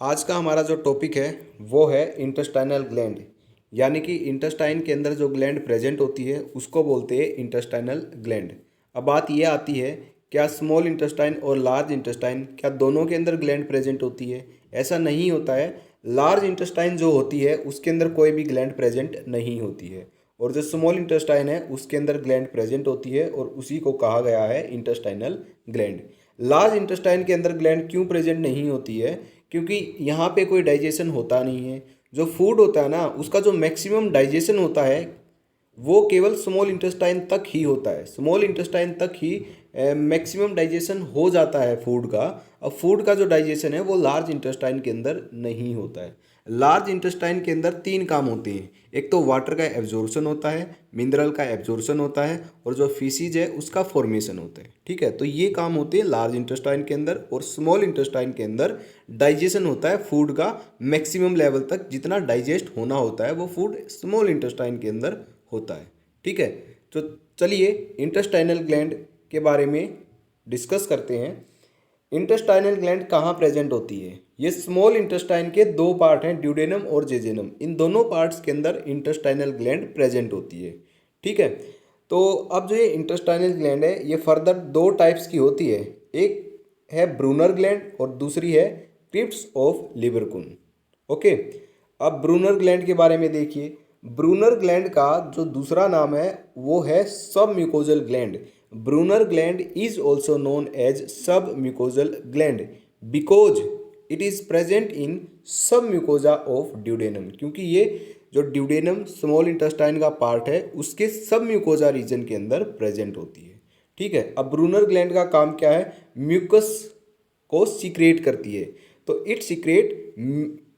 आज का हमारा जो टॉपिक है वो है इंटेस्टाइनल ग्लैंड। यानी कि इंटेस्टाइन के अंदर जो ग्लैंड प्रेजेंट होती है उसको बोलते हैं इंटेस्टाइनल ग्लैंड। अब बात यह आती है, क्या स्मॉल इंटेस्टाइन और लार्ज इंटेस्टाइन क्या दोनों के अंदर ग्लैंड प्रेजेंट होती है? ऐसा नहीं होता है। लार्ज इंटेस्टाइन जो होती है उसके अंदर कोई भी ग्लैंड प्रेजेंट नहीं होती है, और जो स्मॉल इंटेस्टाइन है उसके अंदर ग्लैंड प्रेजेंट होती है, और उसी को कहा गया है इंटेस्टाइनल ग्लैंड। लार्ज इंटेस्टाइन के अंदर ग्लैंड क्यों प्रेजेंट नहीं होती है? क्योंकि यहाँ पे कोई डाइजेशन होता नहीं है। जो फूड होता है ना उसका जो मैक्सिमम डाइजेशन होता है वो केवल स्मॉल इंटेस्टाइन तक ही होता है। स्मॉल इंटेस्टाइन तक ही मैक्सिमम डाइजेशन हो जाता है फूड का। अब फूड का जो डाइजेशन है वो लार्ज इंटेस्टाइन के अंदर नहीं होता है। लार्ज इंटेस्टाइन के अंदर तीन काम होते हैं। एक तो वाटर का एब्जॉर्प्शन होता है, मिनरल का एब्जॉर्प्शन होता है, और जो फीसीज है उसका फॉर्मेशन होता है। ठीक है, तो ये काम होते हैं लार्ज इंटेस्टाइन के अंदर। और स्मॉल इंटेस्टाइन के अंदर डाइजेशन होता है फूड का मैक्सिमम लेवल तक। जितना डाइजेस्ट होना होता है वो फूड स्मॉल इंटेस्टाइन के अंदर होता है। ठीक है, तो चलिए इंटेस्टाइनल ग्लैंड के बारे में डिस्कस करते हैं। इंटेस्टाइनल ग्लैंड कहाँ प्रेजेंट होती है? ये स्मॉल इंटेस्टाइन के दो पार्ट हैं, ड्यूडेनम और जेजेनम। इन दोनों पार्ट्स के अंदर इंटेस्टाइनल ग्लैंड प्रेजेंट होती है। ठीक है, तो अब जो ये इंटेस्टाइनल ग्लैंड है ये फर्दर दो टाइप्स की होती है। एक है ब्रूनर ग्लैंड और दूसरी है क्रिप्स ऑफ लिबरकुन। ओके, अब ब्रूनर ग्लैंड के बारे में देखिए। ब्रूनर ग्लैंड का जो दूसरा नाम है वो है submucosal gland. Brunner gland is also known as submucosal gland because it is present in submucosa of duodenum. क्योंकि ये जो ड्यूडेनम स्मॉल इंटेस्टाइन का पार्ट है उसके सब म्यूकोजा रीजन के अंदर प्रेजेंट होती है। ठीक है, अब ब्रूनर ग्लैंड का काम क्या है? म्यूकस को सीक्रेट करती है। तो इट सीक्रेट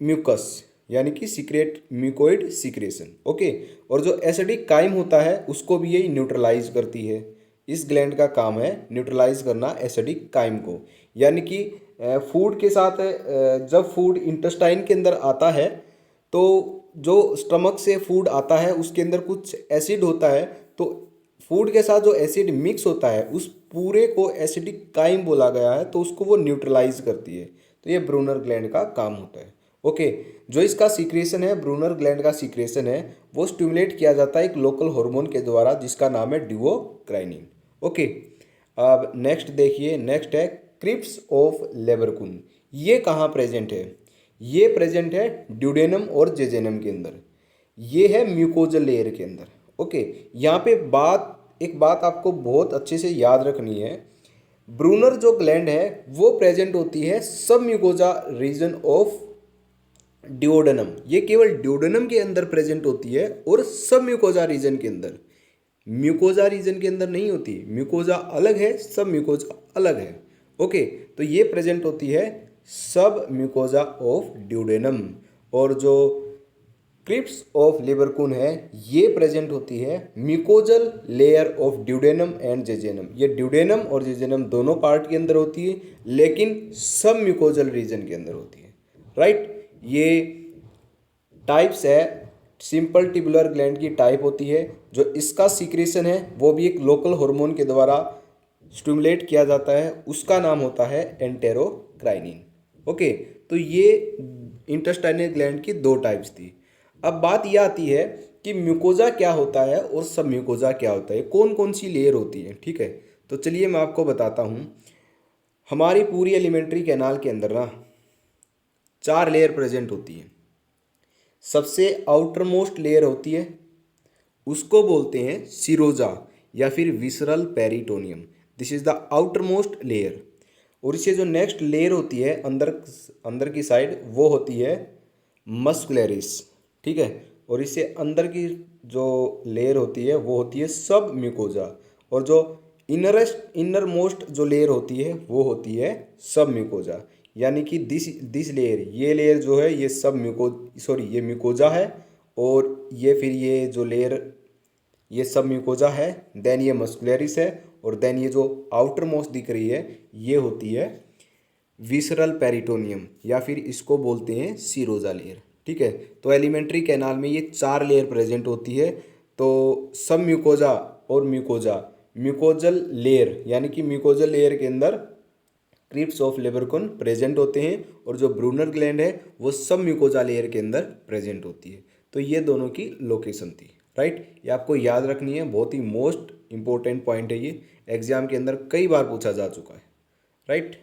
म्यूकस, यानी कि सीक्रेट म्यूकोइड सीक्रेशन। ओके, और जो एसिडिक काइम होता है उसको भी ये न्यूट्रलाइज करती है। इस ग्लैंड का काम है न्यूट्रलाइज करना एसिडिक काइम को। यानी कि फूड के साथ जब फूड इंटेस्टाइन के अंदर आता है तो जो स्टमक से फूड आता है उसके अंदर कुछ एसिड होता है। तो फूड के साथ जो एसिड मिक्स होता है उस पूरे को एसिडिक काइम बोला गया है, तो उसको वो न्यूट्रलाइज करती है। तो ये ब्रूनर ग्लैंड का काम होता है। ओके, जो इसका सीक्रेशन है, ब्रूनर ग्लैंड का सीक्रेशन है, वो स्टिमुलेट किया जाता है एक लोकल हार्मोन के द्वारा जिसका नाम है ड्यूओक्राइनिन। ओके, अब नेक्स्ट देखिए, नेक्स्ट है क्रिप्स ऑफ लेबरकुन। ये कहाँ प्रेजेंट है? ये प्रेजेंट है ड्यूडेनम और जेजेनम के अंदर। ये है म्यूकोजल लेयर के अंदर। ओके, यहाँ पे एक बात आपको बहुत अच्छे से याद रखनी है। ब्रूनर जो ग्लैंड है वो प्रेजेंट होती है सब म्यूकोजा रीजन ऑफ ड्यूोडेनम। ये केवल ड्यूोडेनम के अंदर प्रेजेंट होती है और सब म्यूकोजा रीजन के अंदर। म्यूकोजा रीजन के अंदर नहीं होती। म्यूकोजा अलग है, सब म्यूकोजा अलग है। ओके, तो ये प्रेजेंट होती है सब म्यूकोजा ऑफ ड्यूडेनम। और जो क्रिप्स ऑफ लिबरकुन है ये प्रेजेंट होती है mucosal layer of duodenum and jejunum. ये ड्यूडेनम और जेजेनम दोनों पार्ट के अंदर होती है, लेकिन सब म्यूकोजल रीजन के अंदर होती है। राइट, ये टाइप्स है सिंपल ट्यूबुलर ग्लैंड की टाइप होती है। जो इसका सीक्रेशन है वो भी एक लोकल हार्मोन के द्वारा स्टिमुलेट किया जाता है, उसका नाम होता है एंटेरोक्राइनिन। ओके, तो ये इंटेस्टाइनल ग्लैंड की दो टाइप्स थी। अब बात यह आती है कि म्यूकोजा क्या होता है और सब म्यूकोजा क्या होता है, कौन कौन सी लेयर होती है। ठीक है, तो चलिए मैं आपको बताता हूँ। हमारी पूरी एलिमेंट्री कैनाल के अंदर ना चार लेयर प्रेजेंट होती है। सबसे आउटर मोस्ट लेयर होती है, उसको बोलते हैं सिरोजा या फिर visceral peritoneum. This is the outer most layer. और इससे जो नेक्स्ट लेयर होती है अंदर अंदर की साइड वो होती है मस्कुलरिस। ठीक है, और इससे अंदर की जो लेयर होती है वो होती है सब म्यूकोजा। और जो इनर मोस्ट जो लेयर होती है वो होती है सब म्यूकोजा। यानी कि दिस लेयर, ये लेयर जो है ये सब ये म्यूकोजा है। और ये फिर ये जो लेयर ये सब म्यूकोजा है, देन ये मस्कुलरिस है, और देन ये जो आउटर मोस्ट दिख रही है ये होती है विसरल पेरिटोनियम या फिर इसको बोलते हैं सीरोजा लेयर। ठीक है, तो एलिमेंट्री कैनाल में ये चार लेयर प्रेजेंट होती है। तो सब म्यूकोजा और म्यूकोजा, म्यूकोजल लेयर यानी कि म्यूकोजल लेयर के अंदर क्रिप्स ऑफ लेबरकॉन प्रेजेंट होते हैं और जो ब्रूनर ग्लैंड है वो सब म्यूकोजा लेयर के अंदर प्रेजेंट होती है। तो ये दोनों की लोकेशन थी, राइट। ये आपको याद रखनी है, बहुत ही मोस्ट इंपॉर्टेंट पॉइंट है ये, एग्जाम के अंदर कई बार पूछा जा चुका है, राइट।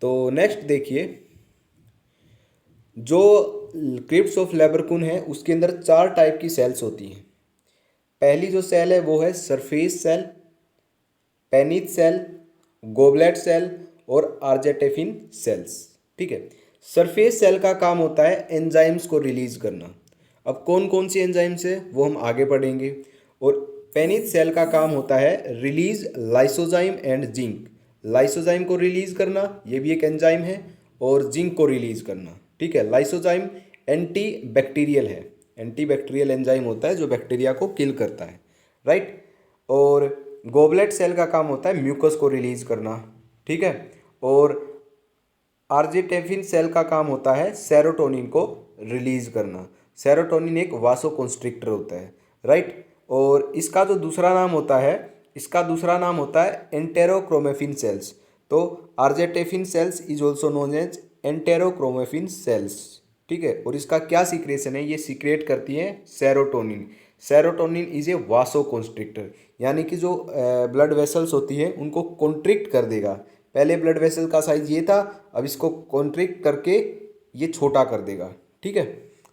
तो नेक्स्ट देखिए, जो क्रिप्स ऑफ लेबरकॉन है उसके अंदर 4 टाइप की सेल्स होती हैं। पहली जो सेल है वो है surface cell, Paneth cell, goblet cell और आर्जेटेफिन सेल्स, ठीक है। सरफेस सेल का काम होता है एंजाइम्स को रिलीज करना। अब कौन कौन सी एंजाइम्स है वो हम आगे पढ़ेंगे। और पेनिथ सेल का काम होता है release lysozyme and zinc. Lysozyme को रिलीज करना, ये भी एक एंजाइम है, और जिंक को रिलीज करना, ठीक है। लाइसोजाइम एंटी बैक्टीरियल है, एंटी बैक्टीरियल एंजाइम होता है जो बैक्टीरिया को किल करता है, राइट। और गोबलेट सेल का काम होता है म्यूकस को रिलीज करना, ठीक है। और आर्जेटेफिन सेल का काम होता है सेरोटोनिन को रिलीज करना। सेरोटोनिन एक वासोकॉन्स्ट्रिक्टर होता है, राइट। और इसका जो दूसरा नाम होता है, इसका दूसरा नाम होता है एंटेरोक्रोमेफिन सेल्स। तो argentaffin cells is also known as enterochromaffin cells, ठीक है। और इसका क्या सीक्रेशन है, ये सीक्रेट करती है serotonin. Serotonin is a vasoconstrictor, यानी कि जो ब्लड वेसल्स होती है उनको कॉन्ट्रिक्ट कर देगा। पहले ब्लड वेसल का साइज ये था, अब इसको कॉन्ट्रिक्ट करके ये छोटा कर देगा, ठीक है।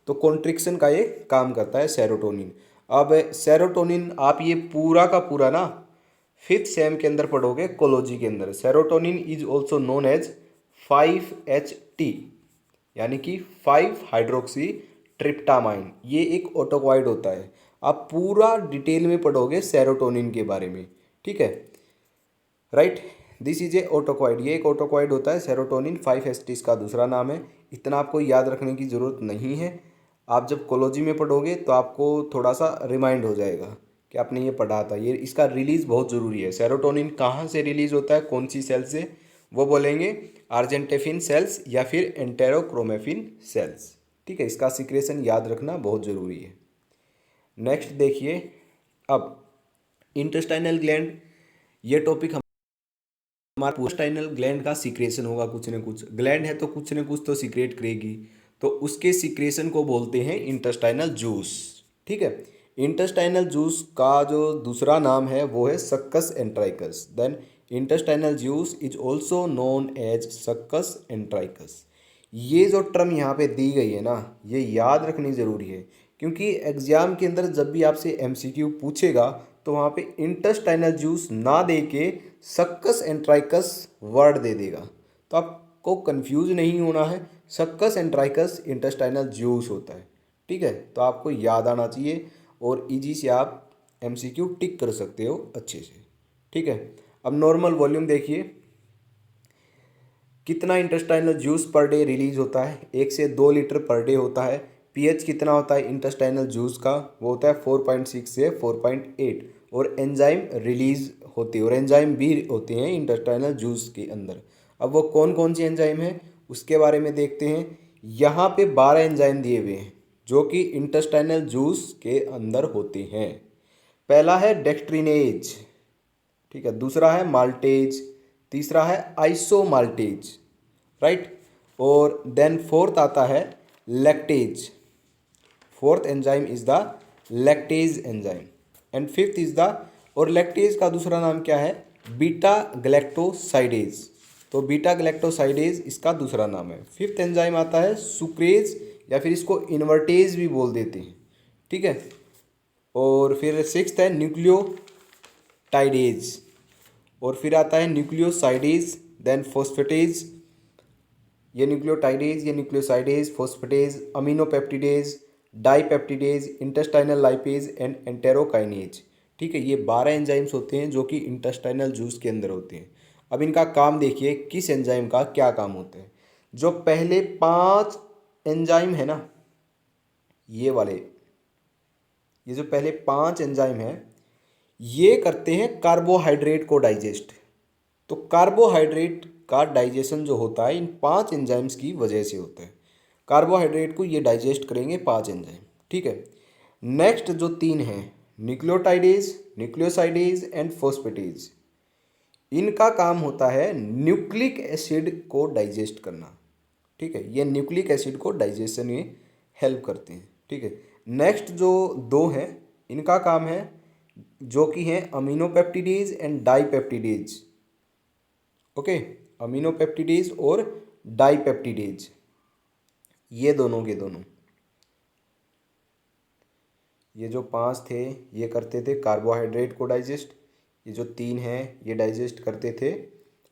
तो कॉन्ट्रिक्शन का ये काम करता है सेरोटोनिन। अब सेरोटोनिन आप ये पूरा का पूरा ना 5th सेम के अंदर पढ़ोगे कोलॉजी के अंदर। Serotonin is also known as 5-HT, यानी कि 5 हाइड्रोक्सी ट्रिप्टामाइन। ये एक ऑटोकॉइड होता है। आप पूरा डिटेल में पढ़ोगे सेरोटोनिन के बारे में, ठीक है, राइट। दिस इज ए ऑटोकॉइड, ये एक ऑटोकॉइड होता है सेरोटोनिन। 5-HT इसका दूसरा नाम है। इतना आपको याद रखने की ज़रूरत नहीं है। आप जब कोलॉजी में पढ़ोगे तो आपको थोड़ा सा रिमाइंड हो जाएगा कि आपने ये पढ़ा था। ये इसका रिलीज़ बहुत ज़रूरी है। सेरोटोनिन कहाँ से रिलीज़ होता है, कौन सी सेल से, वो बोलेंगे आर्जेंटेफिन सेल्स या फिर एंटेरोक्रोमेफिन सेल्स, ठीक है। इसका सीक्रेशन याद रखना बहुत ज़रूरी है। नेक्स्ट देखिए, अब इंटेस्टाइनल ग्लैंड, ये टॉपिक हमारा इंटेस्टाइनल ग्लैंड का सीक्रेशन होगा। कुछ न कुछ ग्लैंड है तो कुछ न कुछ तो सीक्रेट करेगी, तो उसके सीक्रेशन को बोलते हैं इंटेस्टाइनल जूस, ठीक है। इंटेस्टाइनल जूस का जो दूसरा नाम है वो है succus entericus. Then intestinal juice is also known as succus entericus. ये जो टर्म यहाँ पे दी गई है ना, ये याद रखनी ज़रूरी है, क्योंकि एग्जाम के अंदर जब भी आपसे एमसीक्यू पूछेगा तो वहाँ पे इंटेस्टाइनल जूस ना दे के सक्कस एंट्राइकस वर्ड दे देगा। तो आपको कंफ्यूज नहीं होना है, सक्कस एंट्राइकस इंटेस्टाइनल जूस होता है, ठीक है। तो आपको याद आना चाहिए और इजी से आप एमसीक्यू टिक कर सकते हो अच्छे से, ठीक है। अब नॉर्मल वॉल्यूम देखिए, कितना intestinal juice per day release होता है, 1 से 2 लीटर पर डे होता है। पीएच कितना होता है इंटेस्टाइनल जूस का, वो होता है 4.6 से 4.8। और एंजाइम रिलीज होती है, और एंजाइम भी होते हैं इंटेस्टाइनल जूस के अंदर। अब वो कौन कौन सी एंजाइम है उसके बारे में देखते हैं। यहाँ पे 12 एंजाइम दिए हुए हैं जो कि इंटेस्टाइनल जूस के अंदर होते हैं। पहला है डेक्स्ट्रिनेज, ठीक है। दूसरा है माल्टेज, तीसरा है आइसोमाल्टेज, राइट। और देन फोर्थ आता है lactase. Fourth enzyme is the lactase enzyme. And fifth is the, और लैक्टेज का दूसरा नाम क्या है, बीटा गैलेक्टोसाइडेज। तो बीटा गैलेक्टोसाइडेज इसका दूसरा नाम है। फिफ्थ एंजाइम आता है सुक्रेज, या फिर इसको इन्वर्टेज भी बोल देते हैं, ठीक है। और फिर सिक्स्थ है न्यूक्लियोटाइडेज, और फिर आता है न्यूक्लियोसाइडेज, देन फॉस्फेटेज। ये न्यूक्लियोटाइडेज, ये nucleosidase, phosphatase, aminopeptidase, dipeptidase, intestinal lipase and enterokinase, ठीक है। ये 12 एंजाइम्स होते हैं जो कि इंटेस्टाइनल जूस के अंदर होते हैं। अब इनका काम देखिए, किस एंजाइम का क्या काम होता है। जो पहले 5 एंजाइम है ना, ये वाले, ये जो पहले 5 एंजाइम है ये करते हैं कार्बोहाइड्रेट को डाइजेस्ट। तो कार्बोहाइड्रेट का डाइजेशन जो होता है इन 5 एंजाइम्स की वजह से होता है। कार्बोहाइड्रेट को ये डाइजेस्ट करेंगे 5 एंजाइम, ठीक है। नेक्स्ट जो 3 हैं, न्यूक्लियोटाइडेज, न्यूक्लियोसाइडेज एंड फॉस्फेटेज, इनका काम होता है न्यूक्लिक एसिड को डाइजेस्ट करना। ठीक है, ये न्यूक्लिक एसिड को डाइजेशन में हेल्प करते हैं। ठीक है, नेक्स्ट जो दो हैं इनका काम है जो कि हैं अमीनोपेप्टिडेज एंड डाईपेप्टिडेज। ओके, अमीनोपेप्टिडेज और डाईपेप्टिडेज, ये दोनों के दोनों, ये जो पांच थे ये करते थे कार्बोहाइड्रेट को डाइजेस्ट, ये जो तीन हैं ये डाइजेस्ट करते थे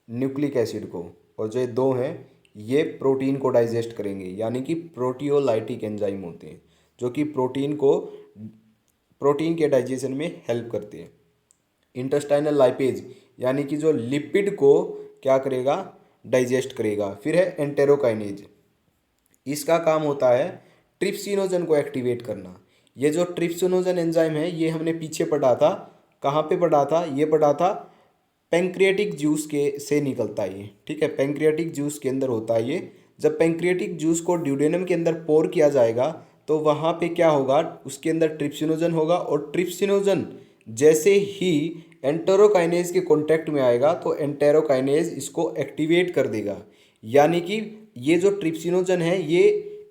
न्यूक्लिक एसिड को, और जो दो हैं ये प्रोटीन को डाइजेस्ट करेंगे, यानी कि प्रोटियोलाइटिक एंजाइम होते हैं जो कि प्रोटीन के डाइजेशन में हेल्प करते हैं। इंटेस्टाइनल लाइपेज यानी कि जो लिपिड को क्या करेगा, डाइजेस्ट करेगा। फिर है एंटेरोकाइनेज, इसका काम होता है ट्रिप्सिनोजन को एक्टिवेट करना। ये जो ट्रिप्सिनोजन एंजाइम है ये हमने पीछे पढ़ा था, कहाँ पे पढ़ा था, ये पढ़ा था पेंक्रियाटिक जूस के से निकलता है ये। ठीक है, पेंक्रियाटिक जूस के अंदर होता है ये। जब पेंक्रियाटिक जूस को ड्यूडेनम के अंदर पोर किया जाएगा तो वहाँ पे क्या होगा, उसके अंदर ट्रिप्सिनोजन होगा, और ट्रिप्सिनोजन जैसे ही एंटेरोकाइनेज के कांटेक्ट में आएगा तो एंटेरोकाइनेज इसको एक्टिवेट कर देगा, यानी कि ये जो ट्रिप्सिनोजन है ये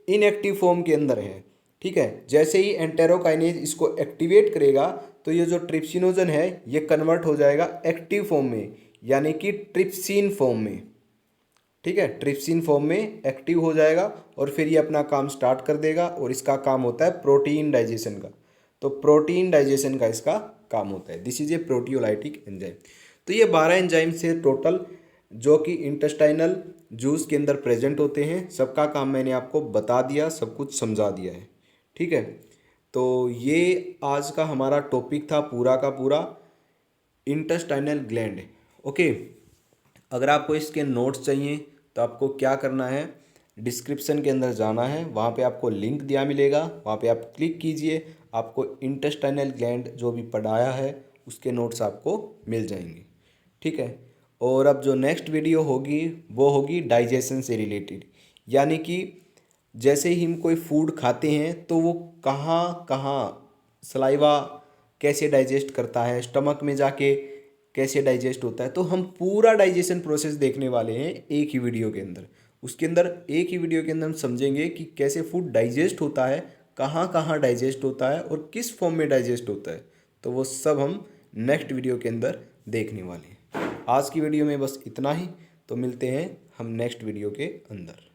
इनएक्टिव फॉर्म के अंदर है। ठीक है, जैसे ही एंटेरोकाइनेज इसको एक्टिवेट करेगा तो ये जो ट्रिप्सिनोजन है ये कन्वर्ट हो जाएगा एक्टिव फॉर्म में, यानी कि ट्रिप्सिन फॉर्म में। ठीक है, ट्रिप्सिन फॉर्म में एक्टिव हो जाएगा और फिर ये अपना काम स्टार्ट कर देगा, और इसका काम होता है प्रोटीन डाइजेशन का। तो प्रोटीन डाइजेशन का इसका काम होता है। This is a proteolytic enzyme. तो ये 12 एंजाइम से टोटल जो कि इंटेस्टाइनल जूस के अंदर प्रेजेंट होते हैं, सबका काम मैंने आपको बता दिया, सब कुछ समझा दिया है। ठीक है, तो ये आज का हमारा टॉपिक था पूरा का पूरा इंटेस्टाइनल ग्लैंड। ओके, अगर आपको इसके नोट्स चाहिए तो आपको क्या करना है, डिस्क्रिप्शन के अंदर जाना है, वहाँ पे आपको लिंक दिया मिलेगा, वहाँ पे आप क्लिक कीजिए, आपको इंटेस्टाइनल ग्लैंड जो भी पढ़ाया है उसके नोट्स आपको मिल जाएंगे। ठीक है, और अब जो नेक्स्ट वीडियो होगी वो होगी डाइजेशन से रिलेटेड, यानी कि जैसे ही हम कोई फूड खाते हैं तो वो कहाँ कहाँ सलाइवा कैसे डाइजेस्ट करता है, स्टमक में जाके कैसे डाइजेस्ट होता है, तो हम पूरा डाइजेशन प्रोसेस देखने वाले हैं एक ही वीडियो के अंदर। उसके अंदर एक ही वीडियो के अंदर हम समझेंगे कि कैसे फूड डाइजेस्ट होता है, कहाँ कहाँ डाइजेस्ट होता है और किस फॉर्म में डाइजेस्ट होता है, तो वो सब हम नेक्स्ट वीडियो के अंदर देखने वाले हैं। आज की वीडियो में बस इतना ही, तो मिलते हैं हम नेक्स्ट वीडियो के अंदर।